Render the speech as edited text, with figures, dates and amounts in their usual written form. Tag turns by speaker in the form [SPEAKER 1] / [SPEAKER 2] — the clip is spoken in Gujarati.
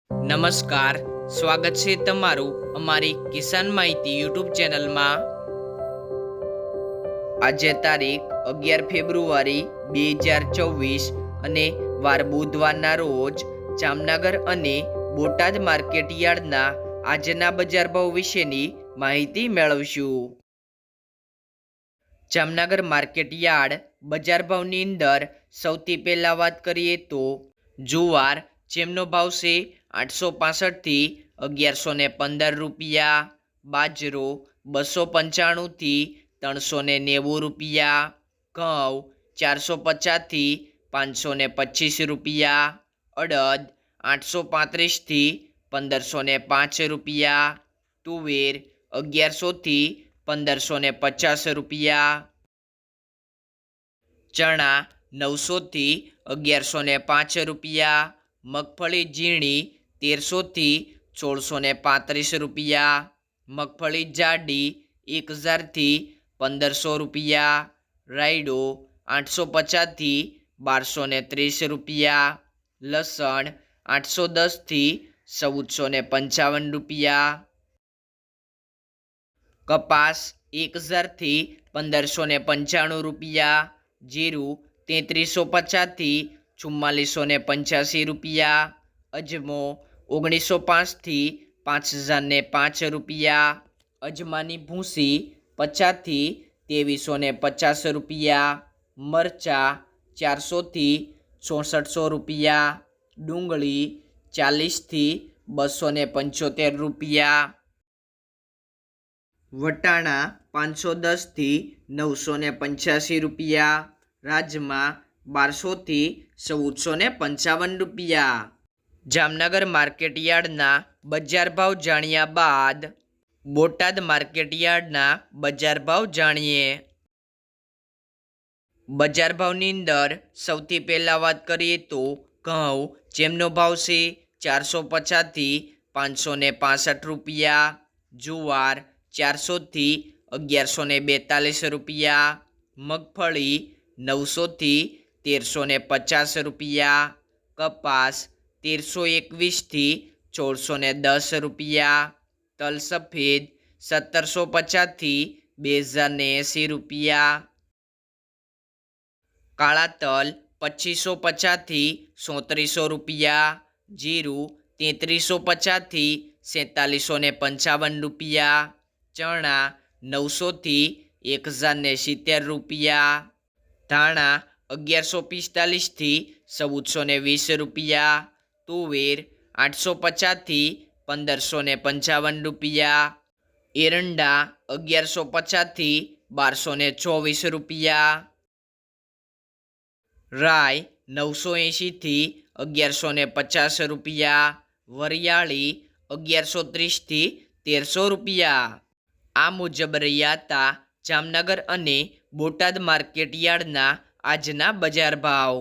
[SPEAKER 1] નમસ્કાર, સ્વાગત છે તમારું અમારી કિસાન માહિતી યુટ્યુબ ચેનલમાં। આજે તારીખ 11 ફેબ્રુઆરી 2024 અને વાર બુધવારના રોજ જામનગર અને બોટાદ માર્કેટ યાર્ડના આજના બજાર ભાવ વિશેની માહિતી મેળવશું। જામનગર માર્કેટ યાર્ડ બજાર ભાવની અંદર સૌથી પહેલા વાત કરીએ તો જુવાર જેમનો ભાવ છે 865 થી 1115 રૂપિયા, બાજરો 295 થી 390 રૂપિયા, ઘઉં 450 થી 525 રૂપિયા, અડદ 835 થી 1505 રૂપિયા, તુવેર 1100 થી 1550 રૂપિયા, ચણા 900 થી 1105 રૂપિયા, મગફળી ઝીણી 1300 થી 1635 રૂપિયા, મગફળી જાડી 1000 થી 1500 રૂપિયા, રાયડો 850 થી 1230 રૂપિયા, લસણ 810 થી 1455 રૂપિયા, કપાસ 1000 થી 1595 રૂપિયા, જીરું 3350 થી 4485 રૂપિયા, અજમો 1905 થી 5005 રૂપિયા, અજમાની ભૂસી 50 થી 2350 રૂપિયા, મરચા 400 થી 6400 રૂપિયા, ડુંગળી 40 થી 275 રૂપિયા, વટાણા 510 થી 985 રૂપિયા, રાજમા 1200 થી 1455 રૂપિયા। જામનગર માર્કેટ યાર્ડના બજાર ભાવ જાણ્યા બાદ બોટાદ માર્કેટ યાર્ડના બજાર ભાવ જાણીએ। બજાર ભાવની અંદર સૌથી પહેલા વાત કરીએ તો ઘઉં જેમનો ભાવ છે 450 થી 565 રૂપિયા, જુવાર 400 થી 1142 રૂપિયા, મગફળી 900 થી 1350 રૂપિયા, કપાસ 1321 થી 1410 રૂપિયા, તલ સફેદ 1750 થી 2080 રૂપિયા, કાળા તલ 2550 થી 3700 રૂપિયા, જીરું 3350 થી 4755 રૂપિયા, ચણા 900 થી 1070 રૂપિયા, ધાણા 1145 થી 1420 રૂપિયા, તુવેર 850 થી 1555 રૂપિયા, એરંડા 1150 થી 1224 રૂપિયા, રાય 980 થી 1150 રૂપિયા, વરિયાળી 1130 થી 1300 રૂપિયા। આ મુજબ રહ્યા હતા જામનગર અને બોટાદ માર્કેટ યાર્ડના આજના બજાર ભાવ।